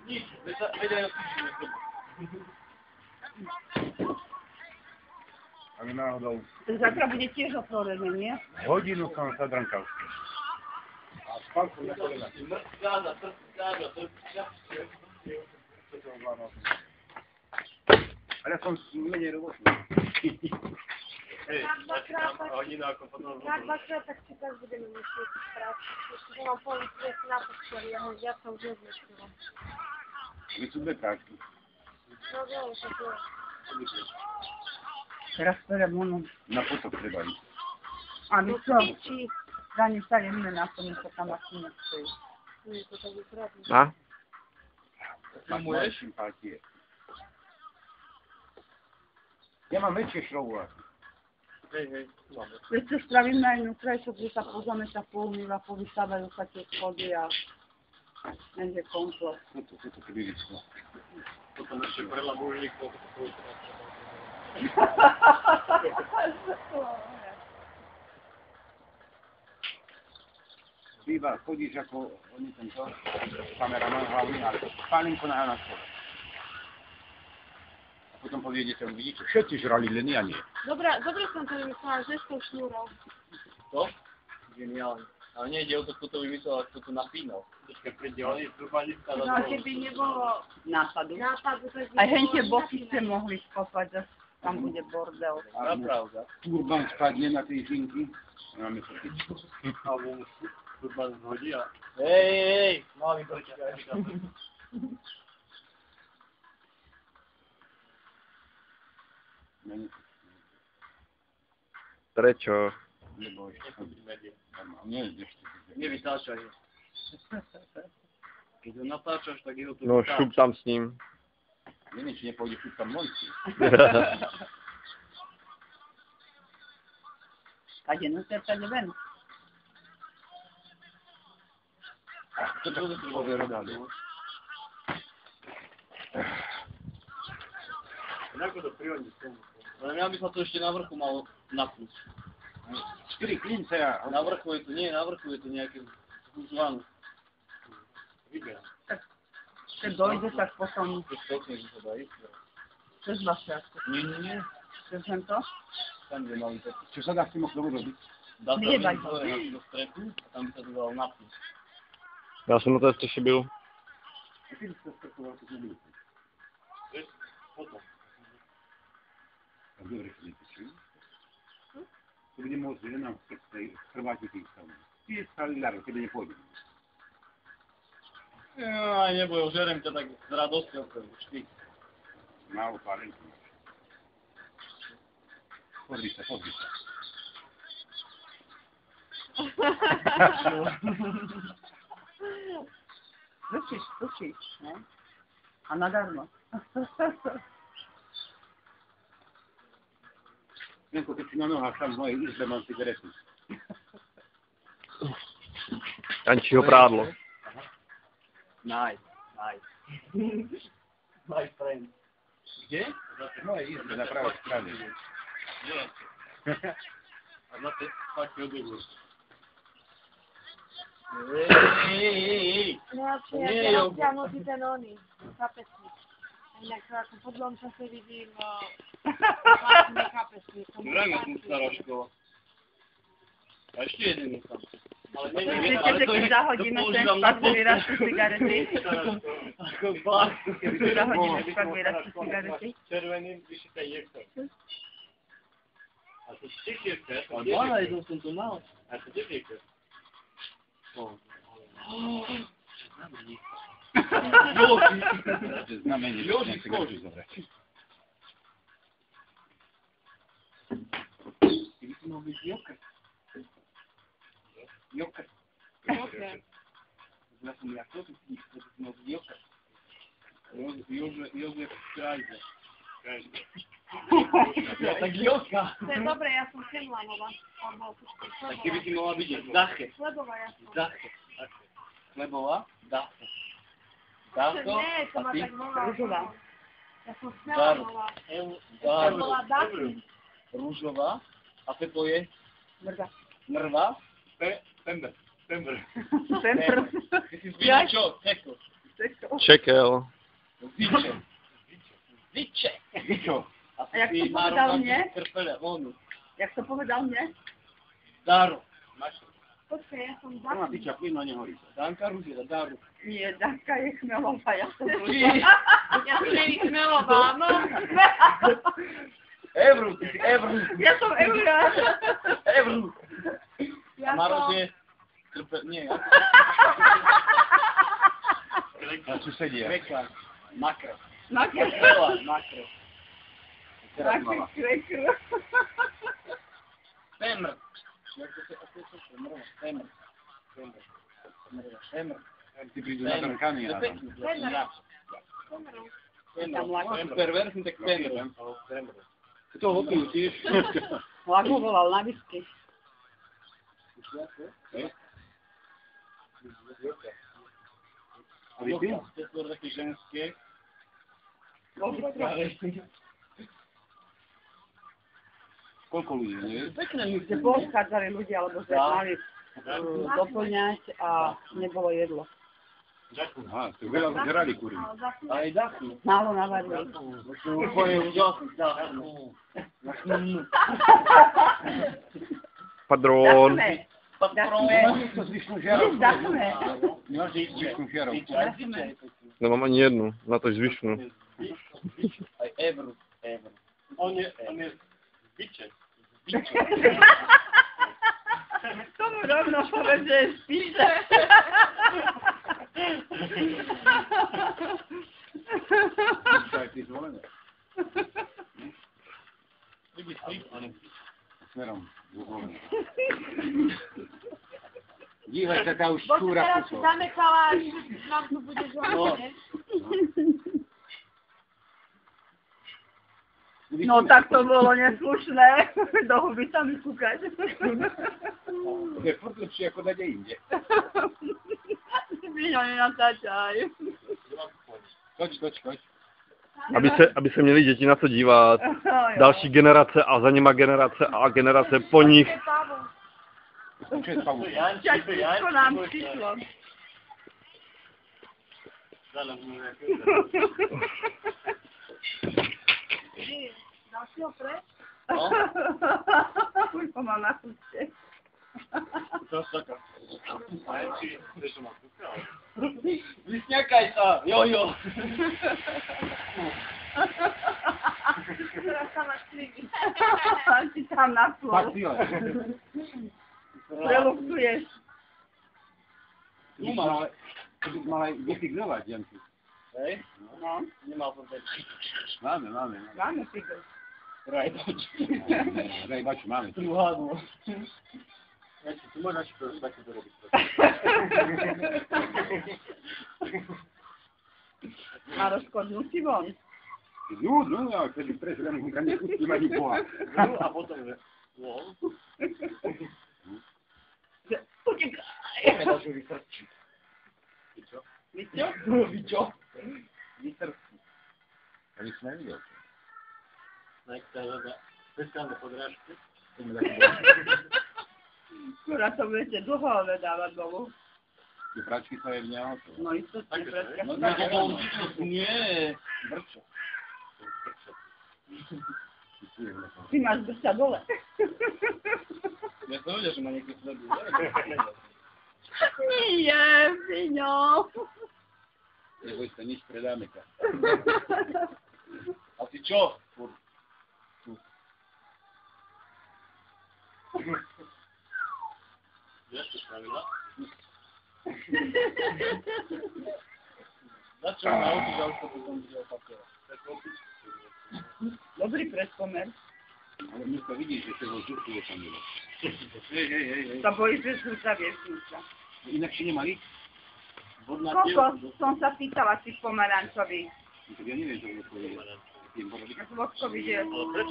Nič, vedia na týždeň. Ale náhodou... Zajtra bude tiež otvorené, nie? Hodinu som sa drankal. A spalku na kolena. Ale som menej robotný. Tak dvakrát, tak či tak budeme musieť práci. Ešte mám policie na posteli, ja sa už nezmešila. Vy sú dve práčky. No viem, že to je. Teraz ktoré ono. Na potok treba ísť. A my čo? Dani sa jemne na tom, čo tam asi nestojí. Nie, to tak vykrátne. A? Máš moje sympatie. Ja mám väčšie šrouby. Hej, máme. Veď čo spravíme aj nutrajšok, že sa pozame sa poumýva, povysávajú sa tie schody a nejde komplet. Toto keby vyšlo. Potom ešte prelabužník, koľko to bude. Býva, chodíš ako oni tento kameraman hlavný, ale pálinko na nás. A potom poviedete, vidíte, všetci žrali, len ja nie. Dobre som to vymyslela, že s tou šnúrou. To? Geniálne. Ale nejde o to, kto to vymyslel, ale kto to napínal. Počkaj, predelali, urbanista. No, keby nebolo Nápadu. nápadu, tak by Aj hentie nebolo boky ste mohli skopať, že tam bude bordel. A pravda. Turban spadne na tej žinky. Máme to keď. Alebo mu urban zhodí a... Hej, malý počkaj. Prečo? Lebo ešte chodí. Nie, ešte. Nevytáčaj. Keď ho natáčaš, tak jeho to No šup tam s ním. Neviem, či nepôjde šup tam monci. Kade nuter, kade ven. Toto to povedali. Ako to prihodí k tomu? Ale mňa by sa to ešte na vrchu malo napnúť. 4 klince a... Na vrchu je to, nie, na vrchu je to nejaké zvan. Vyberám. Keď dojde, tak potom To stokne, že sa dá ísť. cez vaše. Nie. Cez to? Tam by mali to. Čo sa dá s tým oknom robiť? Dá sa Vyjebať ísť hore na tú strechu a tam by sa to dalo napnúť. Já jsem na té střeše byl. A ty sa strekoval, keď nebyl. Potom. Tak dobre, keď nepečím. To bude môcť, že nám trváte tých stavov. Ty je stavý ľaro, kedy nepôjde. Aj neboj, žerem ťa tak s radosťou, už ty. Málo pálenku. Pozri sa. Tučíš, ne? A nadarmo. Nenko, keď si na nohách tam v mojej izbe mám cigaretu. Jančiho prádlo. Nice. My friend. Kde? V mojej izbe na pravej strane. A na tej fakt odegu. Najlepšie, jak je rozťahnutý ten oný, kapesník. Inak ako po dlhom čase vidím vlastný kapesník. Vrajme som stará škola. A ešte jeden je tam. Ale Myslíte, že keď zahodíme ten špak, vyrastú cigarety? Ako bás. Keď zahodíme špak, vyrastú cigarety? Červeným vyšité jektor. A to tiež chceš? A 12 som to mal. A to tiež chceš? Znamenie, že chcem cigaretu zobrať. Ty by si mal byť joker. Joker. Ja som jak to, ty si mal byť joker. Jozef Krajze. Ja tak joka. To je dobre, ja som Chemlanova. Tak keby si mohla byť Zache. Chlebová, ja som. Zache. Chlebová? Zache. Dávko? Nie, to A ma ty? tak volá. Rúžová. Ja som Chemlanova. To bola Daphne. Rúžová. A Pepo je? Mrga. Mrva? Pember. Pemper. Ty si zbýval čo? Ceko. Čekel. Viče. Vičo. A jak to povedal mne? Jak to povedal mne? Daru. Počkaj, ja som To má piča plyn, no nehorí. Danka Ružila, Daru. Nie, Danka je chmelová, ja som Ja si nevysmelová, no. Evru. Ja som Eura. Evru. Ja Maroš som... je... Nie, ja A susedia. Rekla. Makro. Makro. Makro. Teraz mala. Makro. Femr. Femr. Ty prídu na trnkany, Adam. Perverzný, tak Femr. Kto ho pijú tiež? Lago volal na whisky. A vy ty? To sú také ženské. Koľko ľudí, nie? Že pooschádzali ľudia, lebo sa mali doplňať a nebolo jedlo. Aha, to veľa zrali kurí. Aj dachnu. Málo navarili. Úplne úžasný dachnu. Padrón. Dáme. To zvyšnú žiarov. Dáme. Máš zvyšnú žiarov. No mám ani jednu, na to zvyšnú. Aj Evru. On je Viče. Tomu rovno povedz, že je spíše. Aj ty zvolené. Smerom zvolené. Dívaj sa, tá už Bo si šúra teraz kusol. zamekala, až nám tu bude zvonné. No tak to bolo neslušné. Do huby sa mi kúkať. To je furt lepšie ako dať inde. Ty ho nenatáčaj. Koč. Aby se měli děti na co dívat. Další generace a za nima generace a generace po nich. Čo je spavu? Častičko nám přišlo. Dalšího preč? Už ho mám na chuťte. Vysňakaj sa, jo. Teraz sa máš kliky. Ty tam na Fakt, slov. jo. Preluxuješ. Mal aj vyfigrovať, Janky. Hej? No, Nemal som teď. Máme. máme figl. Rajdoč. Rajbaču, máme. Druhádlo. Ty môžeš také to robiť. A rozkodnú si von. No, ale keď prezrieme, nikam nepustím ani boha. No a potom, že... Utekaj. Medal, že vytrčí. Vičo? Vičo? Vytrčí. Ja by som nevidel. Nechce hľada. Fiskálne podrážky. Skôr to budete dlho vedávať dolu. Tie pračky sa je v neho. No istotne, predka No, sa nie. Brčo. Ty máš brča dole. Ja som vedel, že ma niekto sleduje. Nie, Fiňo. Neboj sa, nič predáme ťa. A ty čo? Vieš, čo spravila? Začal naučiť, a už to potom bude opakovať. Dobrý prespomer. Ale dneska vidíš, že toho vzduchu je tam bylo. Hej. Sa bojíš, že sú sa viesnica. Inakšie nemali? Koľko som sa pýtala tých pomerančových. Ja neviem, čo bolo povedať. Vlhko videl. Ale prečo